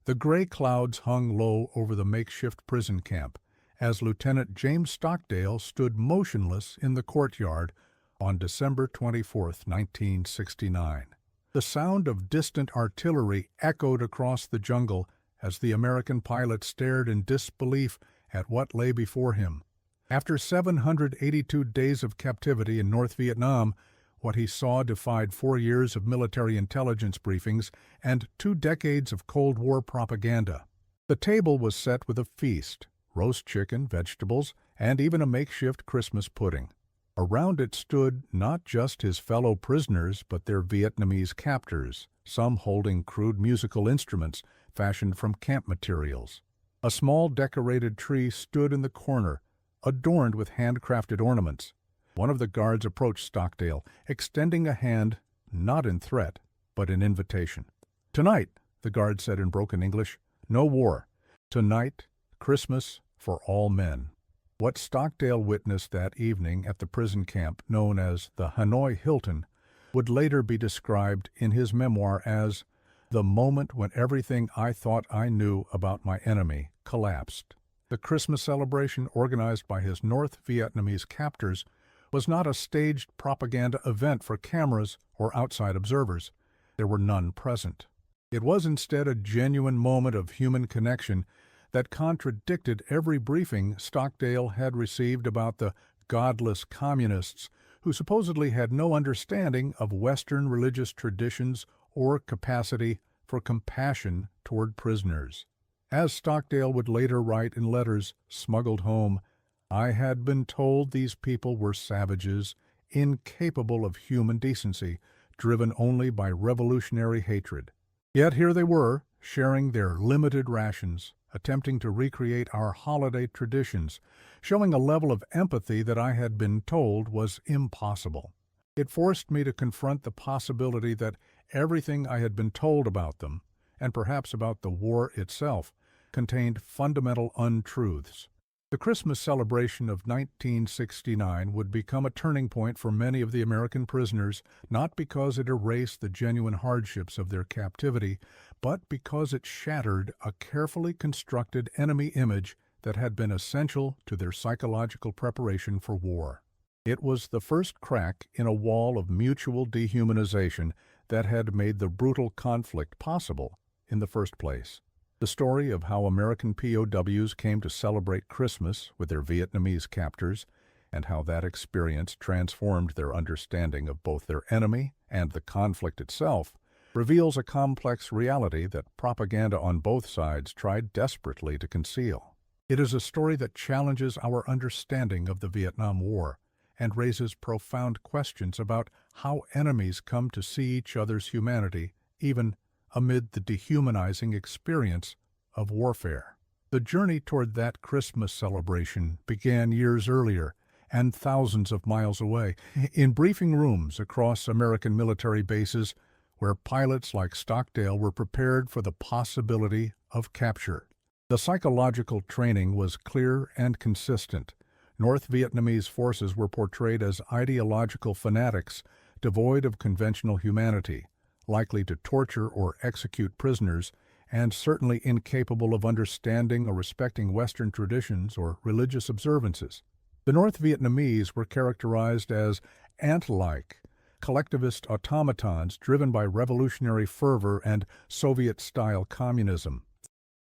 The gray clouds hung low over the makeshift prison camp as Lieutenant James Stockdale stood motionless in the courtyard on December 24, 1969. The sound of distant artillery echoed across the jungle as the American pilot stared in disbelief at what lay before him. After 782 days of captivity in North Vietnam, what he saw defied 4 years of military intelligence briefings and 2 decades of Cold War propaganda. The table was set with a feast, roast chicken, vegetables, and even a makeshift Christmas pudding. Around it stood not just his fellow prisoners, but their Vietnamese captors, some holding crude musical instruments fashioned from camp materials. A small decorated tree stood in the corner, adorned with handcrafted ornaments. One of the guards approached Stockdale, extending a hand, not in threat, but in invitation. "Tonight," the guard said in broken English, "no war. Tonight, Christmas for all men." What Stockdale witnessed that evening at the prison camp known as the Hanoi Hilton would later be described in his memoir as the moment when everything I thought I knew about my enemy collapsed. The Christmas celebration organized by his North Vietnamese captors was not a staged propaganda event for cameras or outside observers. There were none present. It was instead a genuine moment of human connection that contradicted every briefing Stockdale had received about the godless communists who supposedly had no understanding of Western religious traditions or capacity for compassion toward prisoners. As Stockdale would later write in letters smuggled home, "I had been told these people were savages, incapable of human decency, driven only by revolutionary hatred. Yet here they were, sharing their limited rations, attempting to recreate our holiday traditions, showing a level of empathy that I had been told was impossible. It forced me to confront the possibility that everything I had been told about them, and perhaps about the war itself, contained fundamental untruths." The Christmas celebration of 1969 would become a turning point for many of the American prisoners, not because it erased the genuine hardships of their captivity, but because it shattered a carefully constructed enemy image that had been essential to their psychological preparation for war. It was the first crack in a wall of mutual dehumanization that had made the brutal conflict possible in the first place. The story of how American POWs came to celebrate Christmas with their Vietnamese captors, and how that experience transformed their understanding of both their enemy and the conflict itself, reveals a complex reality that propaganda on both sides tried desperately to conceal. It is a story that challenges our understanding of the Vietnam War and raises profound questions about how enemies come to see each other's humanity, even amid the dehumanizing experience of warfare. The journey toward that Christmas celebration began years earlier and thousands of miles away, in briefing rooms across American military bases where pilots like Stockdale were prepared for the possibility of capture. The psychological training was clear and consistent. North Vietnamese forces were portrayed as ideological fanatics, devoid of conventional humanity, likely to torture or execute prisoners, and certainly incapable of understanding or respecting Western traditions or religious observances. The North Vietnamese were characterized as ant-like, collectivist automatons driven by revolutionary fervor and Soviet-style communism.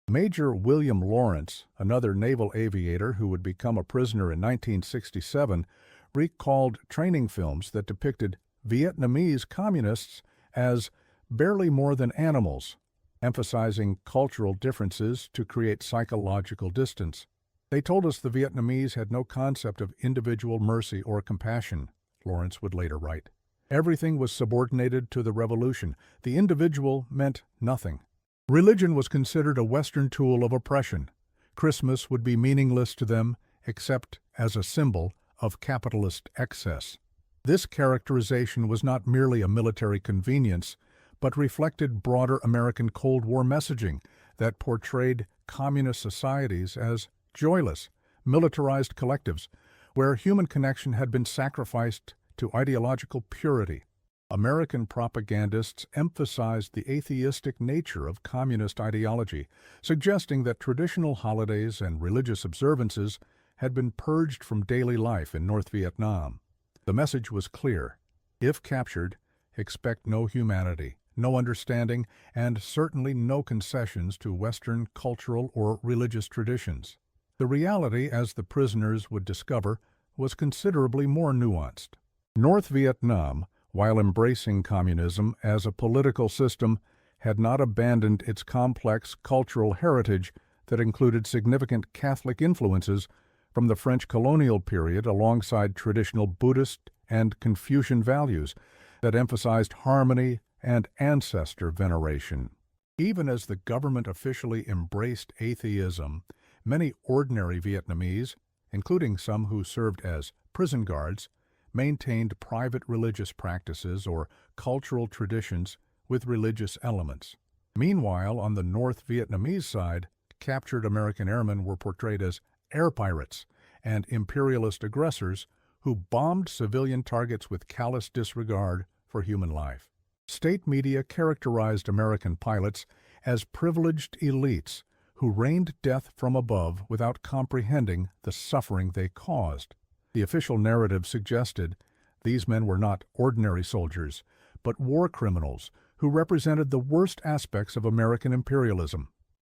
Major William Lawrence, another naval aviator who would become a prisoner in 1967, recalled training films that depicted Vietnamese communists as barely more than animals, emphasizing cultural differences to create psychological distance. "They told us the Vietnamese had no concept of individual mercy or compassion," Lawrence would later write. "Everything was subordinated to the revolution. The individual meant nothing. Religion was considered a Western tool of oppression. Christmas would be meaningless to them except as a symbol of capitalist excess." This characterization was not merely a military convenience, but reflected broader American Cold War messaging that portrayed communist societies as joyless, militarized collectives, where human connection had been sacrificed to ideological purity. American propagandists emphasized the atheistic nature of communist ideology, suggesting that traditional holidays and religious observances had been purged from daily life in North Vietnam. The message was clear: if captured, expect no humanity, no understanding, and certainly no concessions to Western cultural or religious traditions. The reality, as the prisoners would discover, was considerably more nuanced. North Vietnam, while embracing communism as a political system, had not abandoned its complex cultural heritage that included significant Catholic influences from the French colonial period alongside traditional Buddhist and Confucian values that emphasized harmony and ancestor veneration. Even as the government officially embraced atheism, many ordinary Vietnamese, including some who served as prison guards, maintained private religious practices or cultural traditions with religious elements. Meanwhile, on the North Vietnamese side, captured American airmen were portrayed as air pirates and imperialist aggressors who bombed civilian targets with callous disregard for human life. State media characterized American pilots as privileged elites who rained death from above without comprehending the suffering they caused. The official narrative suggested these men were not ordinary soldiers, but war criminals who represented the worst aspects of American imperialism.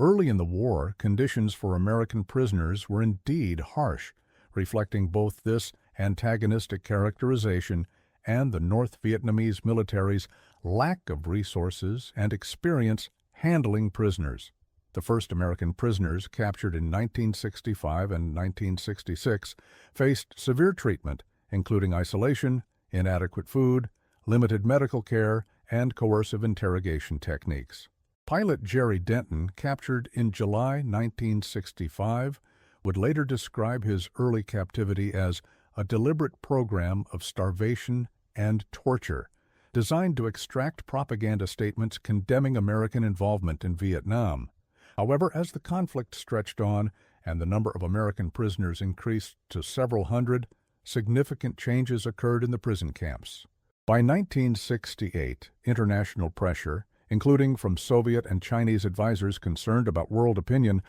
Early in the war, conditions for American prisoners were indeed harsh, reflecting both this antagonistic characterization and the North Vietnamese military's lack of resources and experience handling prisoners. The first American prisoners captured in 1965 and 1966 faced severe treatment, including isolation, inadequate food, limited medical care, and coercive interrogation techniques. Pilot Jerry Denton, captured in July 1965, would later describe his early captivity as a deliberate program of starvation and torture, designed to extract propaganda statements condemning American involvement in Vietnam. However, as the conflict stretched on and the number of American prisoners increased to several hundred, significant changes occurred in the prison camps. By 1968, international pressure, including from Soviet and Chinese advisors concerned about world opinion,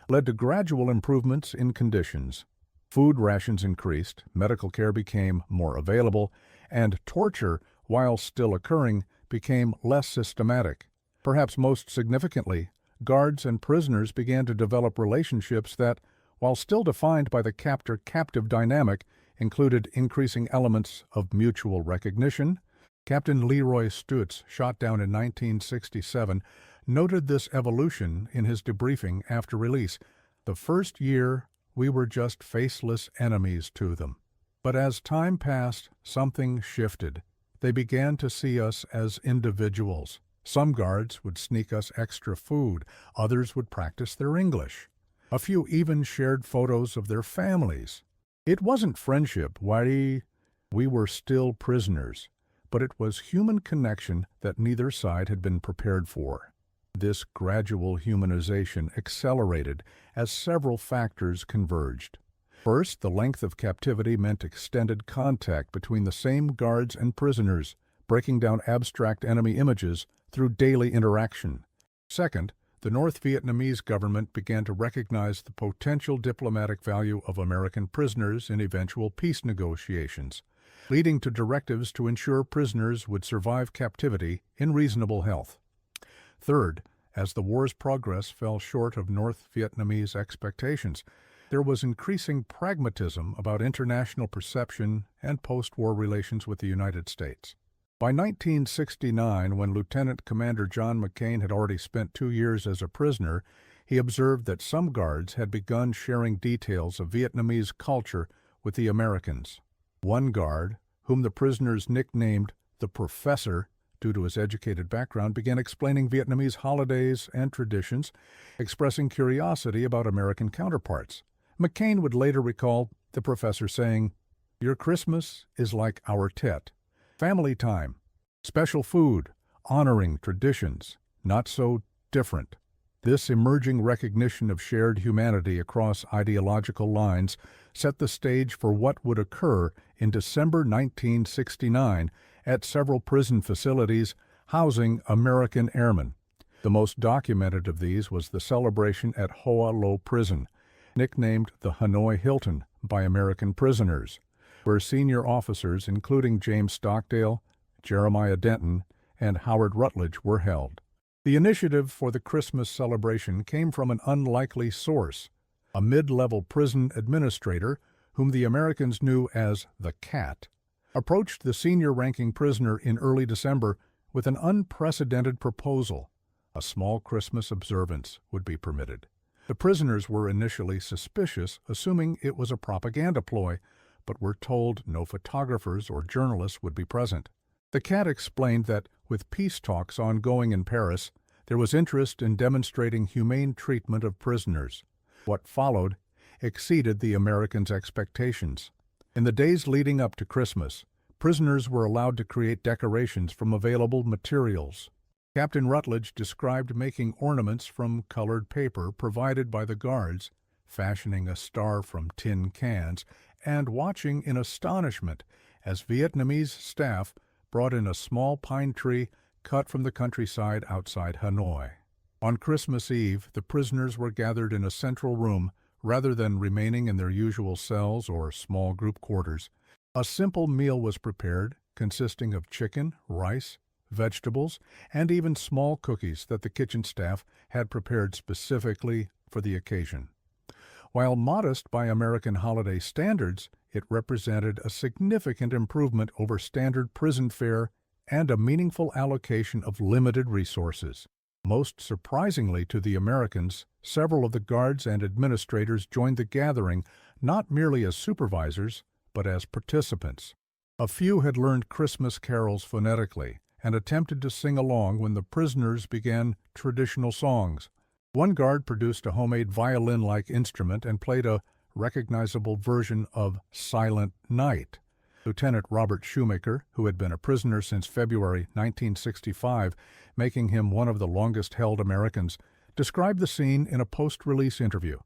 led to gradual improvements in conditions. Food rations increased, medical care became more available, and torture, while still occurring, became less systematic. Perhaps most significantly, guards and prisoners began to develop relationships that, while still defined by the captor-captive dynamic, included increasing elements of mutual recognition. Captain Leroy Stutz, shot down in 1967, noted this evolution in his debriefing after release. The first year, we were just faceless enemies to them. But as time passed, something shifted. They began to see us as individuals. Some guards would sneak us extra food, others would practice their English. A few even shared photos of their families. It wasn't friendship, we were still prisoners, but it was human connection that neither side had been prepared for. This gradual humanization accelerated as several factors converged. First, the length of captivity meant extended contact between the same guards and prisoners, breaking down abstract enemy images through daily interaction. Second, the North Vietnamese government began to recognize the potential diplomatic value of American prisoners in eventual peace negotiations, leading to directives to ensure prisoners would survive captivity in reasonable health. Third, as the war's progress fell short of North Vietnamese expectations, there was increasing pragmatism about international perception and post-war relations with the United States. By 1969, when Lieutenant Commander John McCain had already spent 2 years as a prisoner, he observed that some guards had begun sharing details of Vietnamese culture with the Americans. One guard, whom the prisoners nicknamed the Professor due to his educated background, began explaining Vietnamese holidays and traditions, expressing curiosity about American counterparts. McCain would later recall the professor saying, "Your Christmas is like our Tet. Family time, special food, honoring traditions, not so different." This emerging recognition of shared humanity across ideological lines set the stage for what would occur in December 1969 at several prison facilities housing American airmen. The most documented of these was the celebration at Hoa Lo Prison, nicknamed the Hanoi Hilton by American prisoners, where senior officers including James Stockdale, Jeremiah Denton, and Howard Rutledge were held. The initiative for the Christmas celebration came from an unlikely source. A mid-level prison administrator, whom the Americans knew as the Cat, approached the senior-ranking prisoner in early December with an unprecedented proposal. A small Christmas observance would be permitted. The prisoners were initially suspicious, assuming it was a propaganda ploy, but were told no photographers or journalists would be present. The Cat explained that, with peace talks ongoing in Paris, there was interest in demonstrating humane treatment of prisoners. What followed exceeded the Americans' expectations. In the days leading up to Christmas, prisoners were allowed to create decorations from available materials. Captain Rutledge described making ornaments from colored paper provided by the guards, fashioning a star from tin cans, and watching in astonishment as Vietnamese staff brought in a small pine tree cut from the countryside outside Hanoi. On Christmas Eve, the prisoners were gathered in a central room rather than remaining in their usual cells or small group quarters. A simple meal was prepared, consisting of chicken, rice, vegetables, and even small cookies that the kitchen staff had prepared specifically for the occasion. While modest by American holiday standards, it represented a significant improvement over standard prison fare and a meaningful allocation of limited resources. Most surprisingly to the Americans, several of the guards and administrators joined the gathering not merely as supervisors, but as participants. A few had learned Christmas carols phonetically and attempted to sing along when the prisoners began traditional songs. One guard produced a homemade violin-like instrument and played a recognizable version of Silent Night. Lieutenant Robert Shoemaker, who had been a prisoner since February 1965, making him one of the longest-held Americans, described the scene in a post-release interview.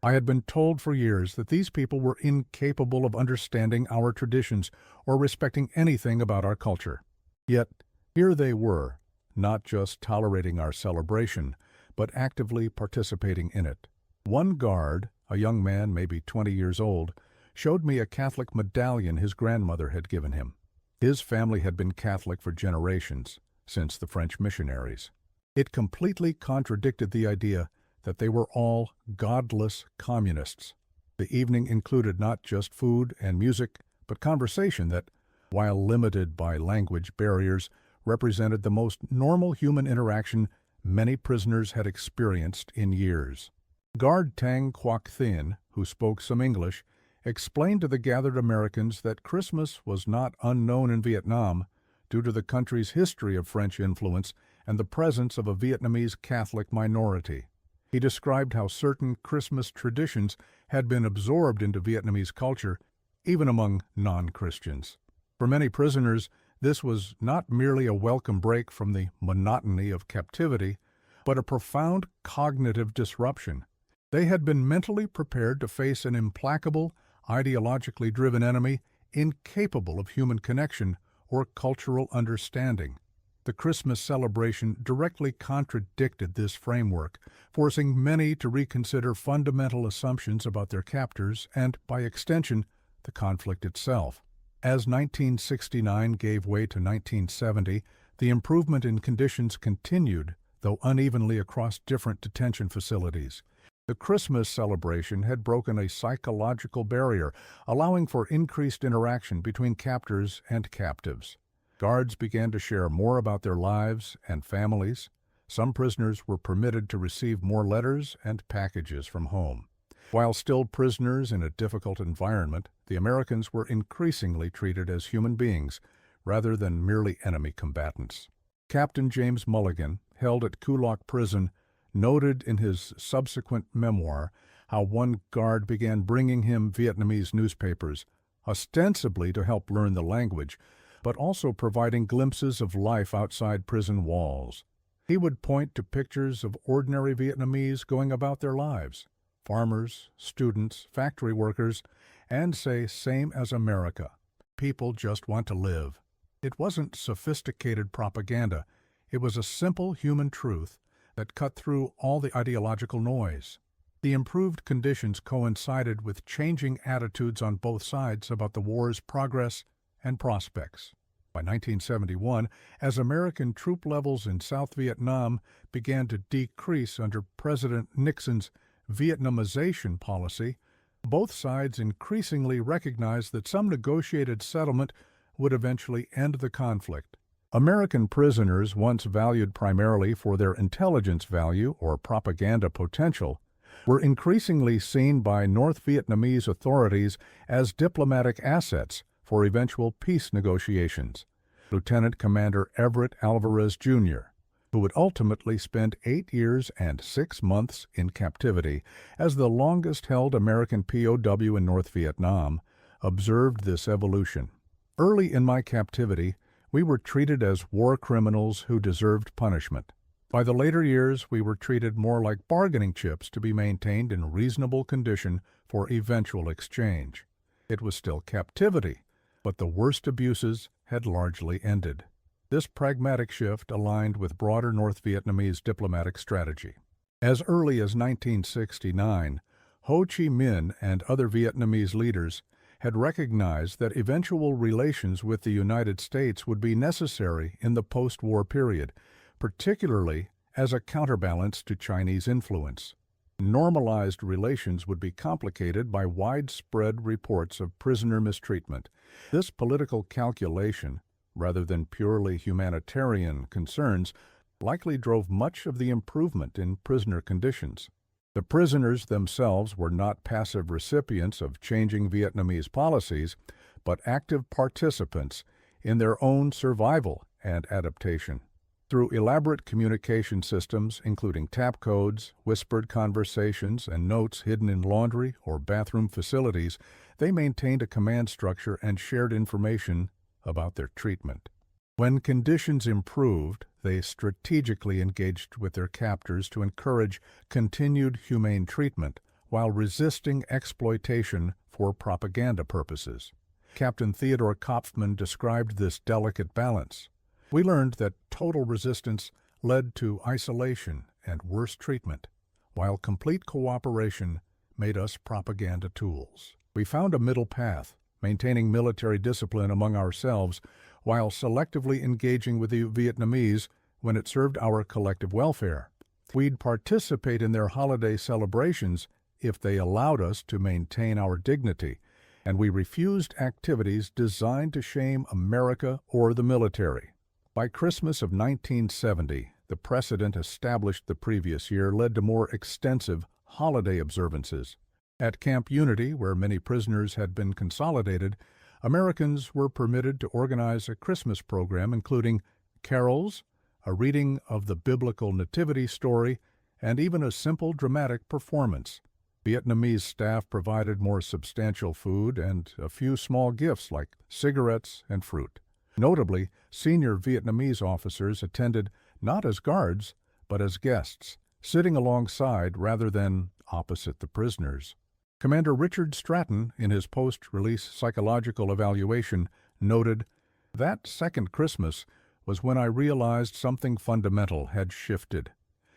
"I had been told for years that these people were incapable of understanding our traditions or respecting anything about our culture. Yet, here they were, not just tolerating our celebration, but actively participating in it. One guard, a young man maybe 20 years old, showed me a Catholic medallion his grandmother had given him. His family had been Catholic for generations, since the French missionaries. It completely contradicted the idea that they were all godless communists. The evening included not just food and music, but conversation that, while limited by language barriers, represented the most normal human interaction many prisoners had experienced in years." Guard Tang Quoc Thien, who spoke some English, explained to the gathered Americans that Christmas was not unknown in Vietnam due to the country's history of French influence and the presence of a Vietnamese Catholic minority. He described how certain Christmas traditions had been absorbed into Vietnamese culture, even among non-Christians. For many prisoners, this was not merely a welcome break from the monotony of captivity, but a profound cognitive disruption. They had been mentally prepared to face an implacable, ideologically driven enemy incapable of human connection or cultural understanding. The Christmas celebration directly contradicted this framework, forcing many to reconsider fundamental assumptions about their captors and, by extension, the conflict itself. As 1969 gave way to 1970, the improvement in conditions continued, though unevenly across different detention facilities. The Christmas celebration had broken a psychological barrier, allowing for increased interaction between captors and captives. Guards began to share more about their lives and families. Some prisoners were permitted to receive more letters and packages from home. While still prisoners in a difficult environment, the Americans were increasingly treated as human beings rather than merely enemy combatants. Captain James Mulligan, held at Kulok Prison, noted in his subsequent memoir how one guard began bringing him Vietnamese newspapers, ostensibly to help learn the language, but also providing glimpses of life outside prison walls. He would point to pictures of ordinary Vietnamese going about their lives, farmers, students, factory workers, and say, same as America. People just want to live. It wasn't sophisticated propaganda. It was a simple human truth that cut through all the ideological noise. The improved conditions coincided with changing attitudes on both sides about the war's progress and prospects. By 1971, as American troop levels in South Vietnam began to decrease under President Nixon's Vietnamization policy, both sides increasingly recognized that some negotiated settlement would eventually end the conflict. American prisoners, once valued primarily for their intelligence value or propaganda potential, were increasingly seen by North Vietnamese authorities as diplomatic assets for eventual peace negotiations. Lieutenant Commander Everett Alvarez, Jr., who would ultimately spend 8 years and 6 months in captivity as the longest-held American POW in North Vietnam, observed this evolution. Early in my captivity, we were treated as war criminals who deserved punishment. By the later years, we were treated more like bargaining chips to be maintained in reasonable condition for eventual exchange. It was still captivity, but the worst abuses had largely ended. This pragmatic shift aligned with broader North Vietnamese diplomatic strategy. As early as 1969, Ho Chi Minh and other Vietnamese leaders had recognized that eventual relations with the United States would be necessary in the post-war period, particularly as a counterbalance to Chinese influence. Normalized relations would be complicated by widespread reports of prisoner mistreatment. This political calculation, rather than purely humanitarian concerns, likely drove much of the improvement in prisoner conditions. The prisoners themselves were not passive recipients of changing Vietnamese policies, but active participants in their own survival and adaptation. Through elaborate communication systems, including tap codes, whispered conversations, and notes hidden in laundry or bathroom facilities, they maintained a command structure and shared information about their treatment. When conditions improved, they strategically engaged with their captors to encourage continued humane treatment while resisting exploitation for propaganda purposes. Captain Theodore Kopfman described this delicate balance. We learned that total resistance led to isolation and worse treatment, while complete cooperation made us propaganda tools. We found a middle path, maintaining military discipline among ourselves while selectively engaging with the Vietnamese when it served our collective welfare. We'd participate in their holiday celebrations if they allowed us to maintain our dignity, and we refused activities designed to shame America or the military. By Christmas of 1970, the precedent established the previous year led to more extensive holiday observances. At Camp Unity, where many prisoners had been consolidated, Americans were permitted to organize a Christmas program including carols, a reading of the biblical nativity story, and even a simple dramatic performance. Vietnamese staff provided more substantial food and a few small gifts like cigarettes and fruit. Notably, senior Vietnamese officers attended not as guards, but as guests, sitting alongside rather than opposite the prisoners. Commander Richard Stratton, in his post-release psychological evaluation, noted, "That second Christmas was when I realized something fundamental had shifted.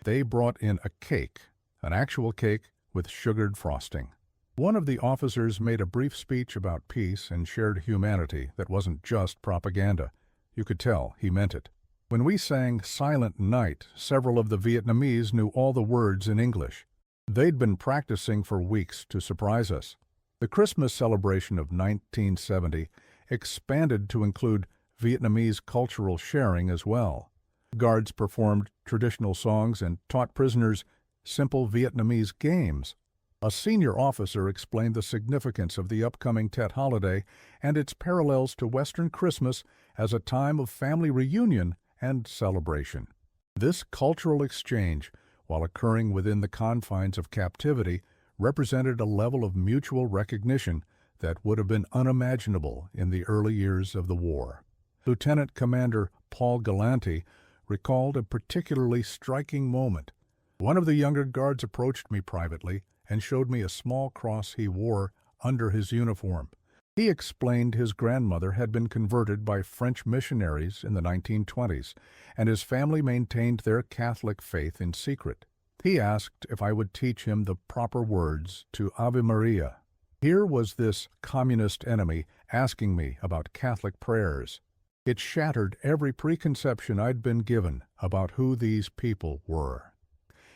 They brought in a cake, an actual cake with sugared frosting." One of the officers made a brief speech about peace and shared humanity that wasn't just propaganda. You could tell he meant it. When we sang Silent Night, several of the Vietnamese knew all the words in English. They'd been practicing for weeks to surprise us. The Christmas celebration of 1970 expanded to include Vietnamese cultural sharing as well. Guards performed traditional songs and taught prisoners simple Vietnamese games. A senior officer explained the significance of the upcoming Tet holiday and its parallels to Western Christmas as a time of family reunion and celebration. This cultural exchange, while occurring within the confines of captivity, represented a level of mutual recognition that would have been unimaginable in the early years of the war. Lieutenant Commander Paul Galanti recalled a particularly striking moment. One of the younger guards approached me privately and showed me a small cross he wore under his uniform. He explained his grandmother had been converted by French missionaries in the 1920s, and his family maintained their Catholic faith in secret. He asked if I would teach him the proper words to Ave Maria. Here was this communist enemy asking me about Catholic prayers. It shattered every preconception I'd been given about who these people were.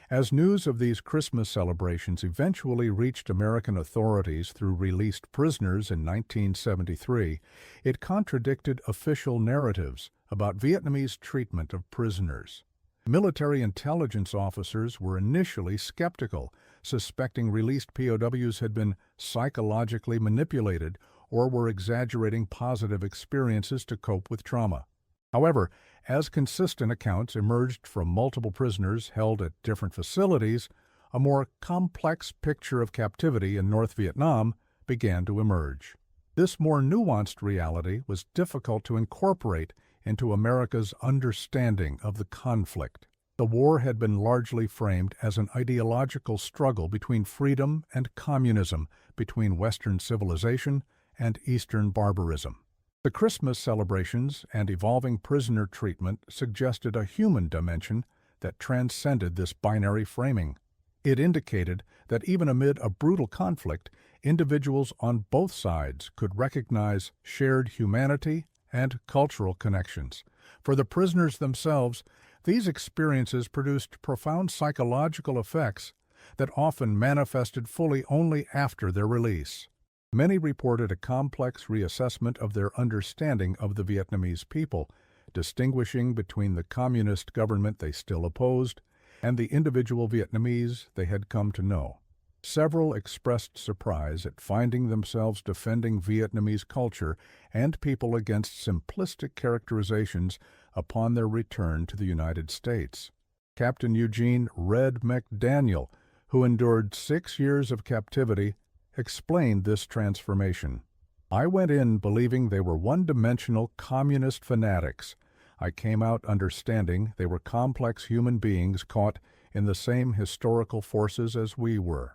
As news of these Christmas celebrations eventually reached American authorities through released prisoners in 1973, it contradicted official narratives about Vietnamese treatment of prisoners. Military intelligence officers were initially skeptical, suspecting released POWs had been psychologically manipulated or were exaggerating positive experiences to cope with trauma. However, as consistent accounts emerged from multiple prisoners held at different facilities, a more complex picture of captivity in North Vietnam began to emerge. This more nuanced reality was difficult to incorporate into America's understanding of the conflict. The war had been largely framed as an ideological struggle between freedom and communism, between Western civilization and Eastern barbarism. The Christmas celebrations and evolving prisoner treatment suggested a human dimension that transcended this binary framing. It indicated that even amid a brutal conflict, individuals on both sides could recognize shared humanity and cultural connections. For the prisoners themselves, these experiences produced profound psychological effects that often manifested fully only after their release. Many reported a complex reassessment of their understanding of the Vietnamese people, distinguishing between the communist government they still opposed and the individual Vietnamese they had come to know. Several expressed surprise at finding themselves defending Vietnamese culture and people against simplistic characterizations upon their return to the United States. Captain Eugene Red McDaniel, who endured 6 years of captivity, explained this transformation. I went in believing they were one-dimensional communist fanatics. I came out understanding they were complex human beings caught in the same historical forces as we were.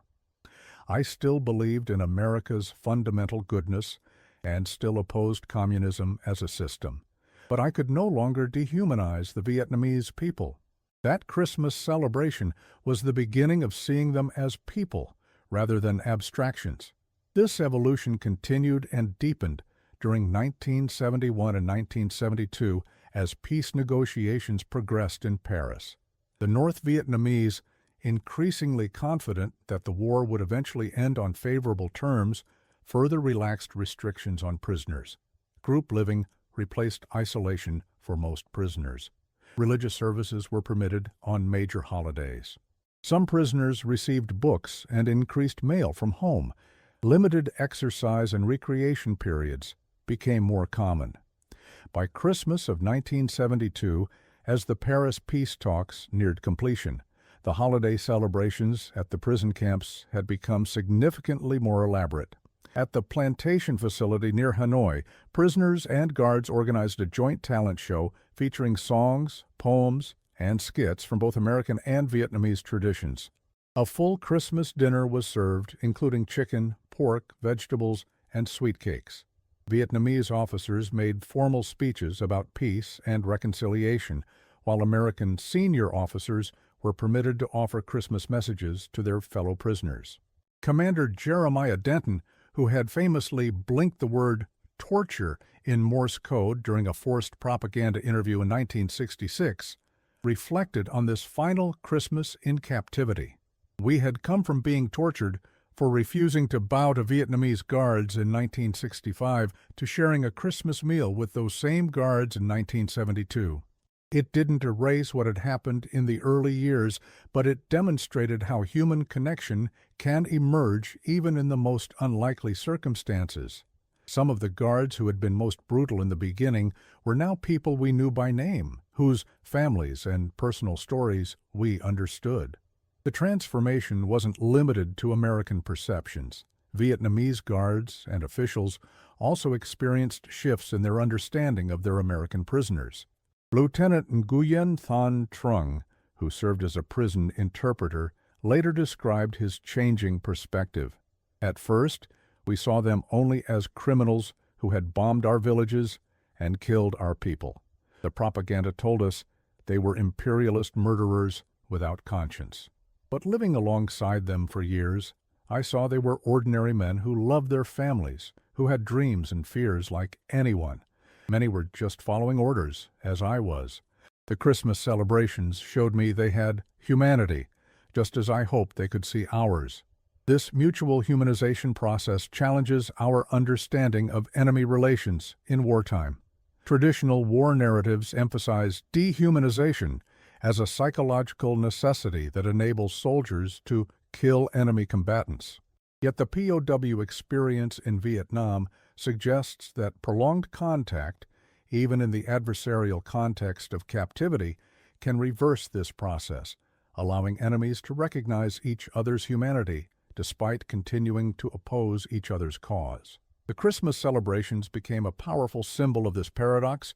I still believed in America's fundamental goodness and still opposed communism as a system. But I could no longer dehumanize the Vietnamese people. That Christmas celebration was the beginning of seeing them as people, rather than abstractions. This evolution continued and deepened during 1971 and 1972 as peace negotiations progressed in Paris. The North Vietnamese, increasingly confident that the war would eventually end on favorable terms, further relaxed restrictions on prisoners. Group living replaced isolation for most prisoners. Religious services were permitted on major holidays. Some prisoners received books and increased mail from home. Limited exercise and recreation periods became more common. By Christmas of 1972, as the Paris peace talks neared completion, the holiday celebrations at the prison camps had become significantly more elaborate. At the plantation facility near Hanoi, prisoners and guards organized a joint talent show featuring songs, poems, and skits from both American and Vietnamese traditions. A full Christmas dinner was served, including chicken, pork, vegetables, and sweet cakes. Vietnamese officers made formal speeches about peace and reconciliation, while American senior officers were permitted to offer Christmas messages to their fellow prisoners. Commander Jeremiah Denton, who had famously blinked the word torture in Morse code during a forced propaganda interview in 1966, reflected on this final Christmas in captivity. We had come from being tortured for refusing to bow to Vietnamese guards in 1965 to sharing a Christmas meal with those same guards in 1972. It didn't erase what had happened in the early years, but it demonstrated how human connection can emerge even in the most unlikely circumstances. Some of the guards who had been most brutal in the beginning were now people we knew by name, whose families and personal stories we understood. The transformation wasn't limited to American perceptions. Vietnamese guards and officials also experienced shifts in their understanding of their American prisoners. Lieutenant Nguyen Thanh Trung, who served as a prison interpreter, later described his changing perspective. At first, We saw them only as criminals who had bombed our villages and killed our people. The propaganda told us they were imperialist murderers without conscience. But living alongside them for years, I saw they were ordinary men who loved their families, who had dreams and fears like anyone. Many were just following orders, as I was. The Christmas celebrations showed me they had humanity, just as I hoped they could see ours. This mutual humanization process challenges our understanding of enemy relations in wartime. Traditional war narratives emphasize dehumanization as a psychological necessity that enables soldiers to kill enemy combatants. Yet the POW experience in Vietnam suggests that prolonged contact, even in the adversarial context of captivity, can reverse this process, allowing enemies to recognize each other's humanity despite continuing to oppose each other's cause. The Christmas celebrations became a powerful symbol of this paradox,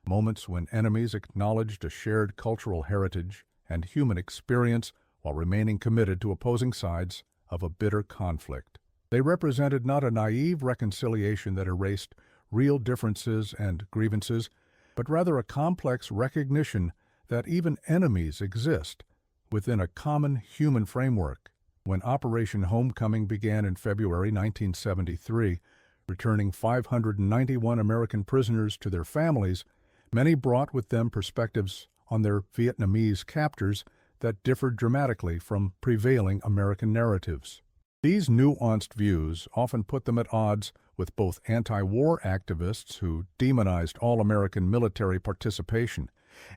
moments when enemies acknowledged a shared cultural heritage and human experience while remaining committed to opposing sides of a bitter conflict. They represented not a naive reconciliation that erased real differences and grievances, but rather a complex recognition that even enemies exist within a common human framework. When Operation Homecoming began in February 1973, returning 591 American prisoners to their families, many brought with them perspectives on their Vietnamese captors that differed dramatically from prevailing American narratives. These nuanced views often put them at odds with both anti-war activists who demonized all American military participation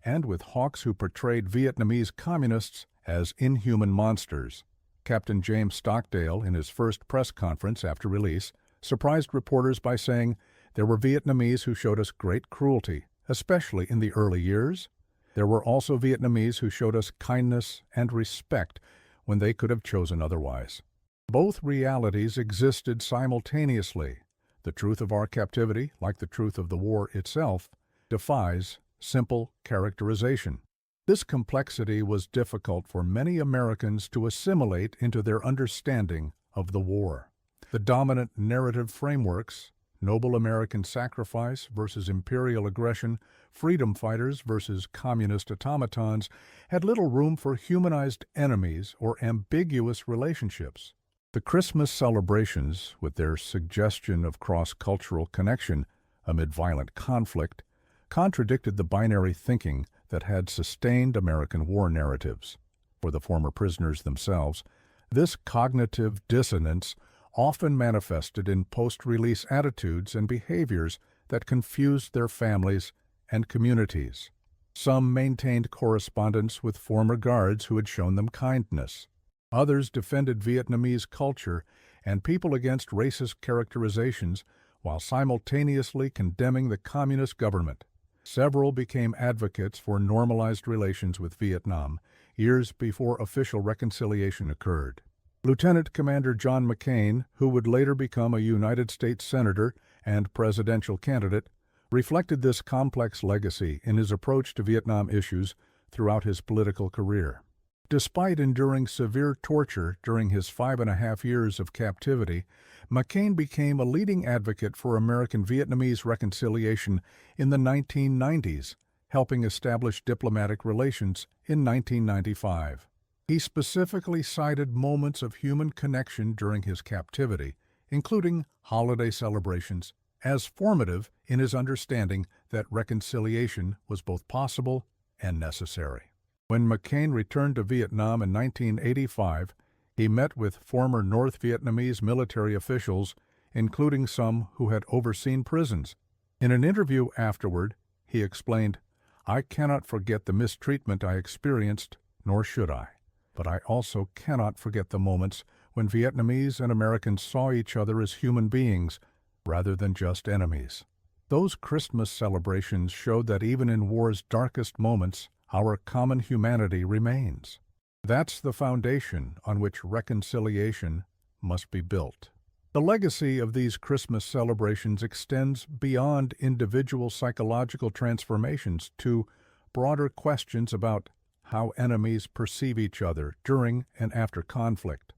and with hawks who portrayed Vietnamese communists as inhuman monsters. Captain James Stockdale, in his first press conference after release, surprised reporters by saying there were Vietnamese who showed us great cruelty, especially in the early years. There were also Vietnamese who showed us kindness and respect when they could have chosen otherwise. Both realities existed simultaneously. The truth of our captivity, like the truth of the war itself, defies simple characterization. This complexity was difficult for many Americans to assimilate into their understanding of the war. The dominant narrative frameworks, noble American sacrifice versus imperial aggression, freedom fighters versus communist automatons, had little room for humanized enemies or ambiguous relationships. The Christmas celebrations, with their suggestion of cross-cultural connection amid violent conflict, contradicted the binary thinking that had sustained American war narratives. For the former prisoners themselves, this cognitive dissonance often manifested in post-release attitudes and behaviors that confused their families and communities. Some maintained correspondence with former guards who had shown them kindness. Others defended Vietnamese culture and people against racist characterizations while simultaneously condemning the communist government. Several became advocates for normalized relations with Vietnam years before official reconciliation occurred. Lieutenant Commander John McCain, who would later become a United States Senator and presidential candidate, reflected this complex legacy in his approach to Vietnam issues throughout his political career. Despite enduring severe torture during his 5.5 years of captivity, McCain became a leading advocate for American Vietnamese reconciliation in the 1990s, helping establish diplomatic relations in 1995. He specifically cited moments of human connection during his captivity, including holiday celebrations, as formative in his understanding that reconciliation was both possible and necessary. When McCain returned to Vietnam in 1985, he met with former North Vietnamese military officials, including some who had overseen prisons. In an interview afterward, he explained, "I cannot forget the mistreatment I experienced, nor should I. But I also cannot forget the moments when Vietnamese and Americans saw each other as human beings rather than just enemies." Those Christmas celebrations showed that even in war's darkest moments, our common humanity remains. That's the foundation on which reconciliation must be built. The legacy of these Christmas celebrations extends beyond individual psychological transformations to broader questions about how enemies perceive each other during and after conflict.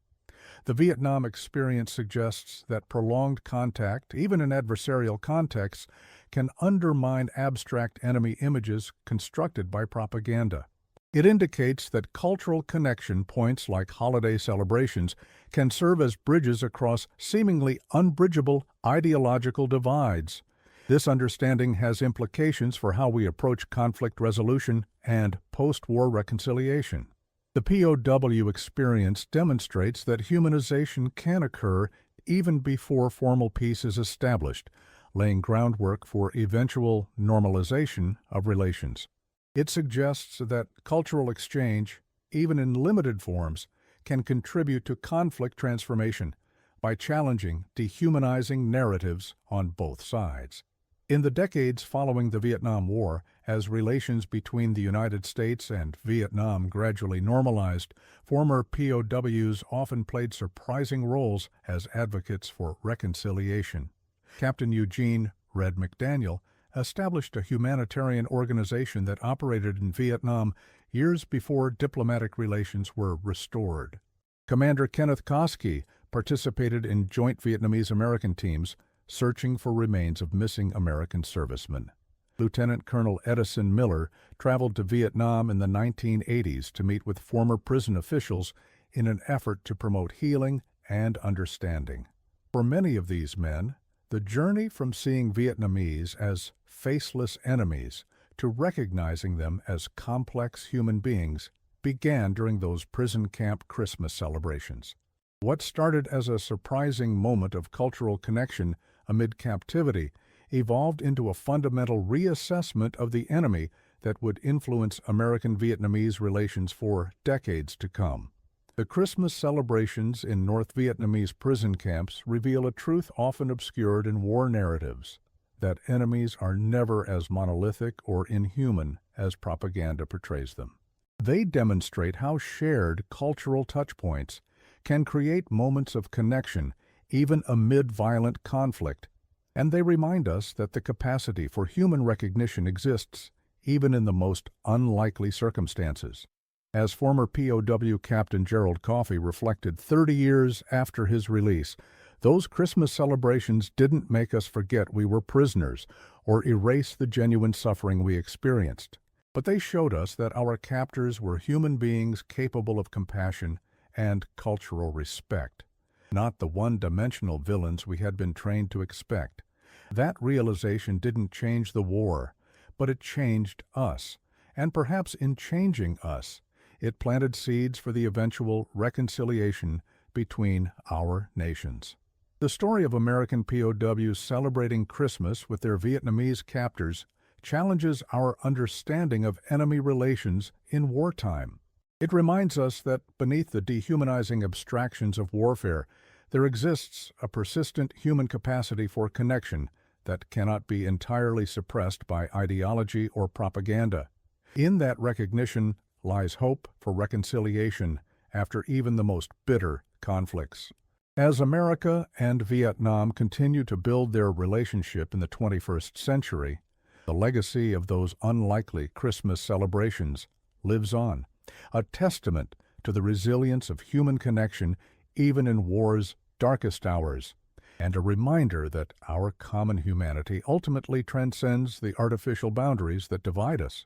The Vietnam experience suggests that prolonged contact, even in adversarial contexts, can undermine abstract enemy images constructed by propaganda. It indicates that cultural connection points like holiday celebrations can serve as bridges across seemingly unbridgeable ideological divides. This understanding has implications for how we approach conflict resolution and post-war reconciliation. The POW experience demonstrates that humanization can occur even before formal peace is established, laying groundwork for eventual normalization of relations. It suggests that cultural exchange, even in limited forms, can contribute to conflict transformation by challenging dehumanizing narratives on both sides. In the decades following the Vietnam War, as relations between the United States and Vietnam gradually normalized, former POWs often played surprising roles as advocates for reconciliation. Captain Eugene "Red" McDaniel established a humanitarian organization that operated in Vietnam years before diplomatic relations were restored. Commander Kenneth Koski participated in joint Vietnamese-American teams searching for remains of missing American servicemen. Lieutenant Colonel Edison Miller traveled to Vietnam in the 1980s to meet with former prison officials in an effort to promote healing and understanding. For many of these men, the journey from seeing Vietnamese as faceless enemies to recognizing them as complex human beings began during those prison camp Christmas celebrations. What started as a surprising moment of cultural connection amid captivity evolved into a fundamental reassessment of the enemy that would influence American-Vietnamese relations for decades to come. The Christmas celebrations in North Vietnamese prison camps reveal a truth often obscured in war narratives, that enemies are never as monolithic or inhuman as propaganda portrays them. They demonstrate how shared cultural touchpoints can create moments of connection even amid violent conflict, and they remind us that the capacity for human recognition exists even in the most unlikely circumstances. As former POW Captain Gerald Coffey reflected 30 years after his release, those Christmas celebrations didn't make us forget we were prisoners or erase the genuine suffering we experienced, but they showed us that our captors were human beings capable of compassion and cultural respect, not the one-dimensional villains we had been trained to expect. That realization didn't change the war, but it changed us, and perhaps in changing us, it planted seeds for the eventual reconciliation between our nations. The story of American POWs celebrating Christmas with their Vietnamese captors challenges our understanding of enemy relations in wartime. It reminds us that beneath the dehumanizing abstractions of warfare, there exists a persistent human capacity for connection that cannot be entirely suppressed by ideology or propaganda. In that recognition lies hope for reconciliation after even the most bitter conflicts. As America and Vietnam continue to build their relationship in the 21st century, the legacy of those unlikely Christmas celebrations lives on, a testament to the resilience of human connection even in war's darkest hours, and a reminder that our common humanity ultimately transcends the artificial boundaries that divide us.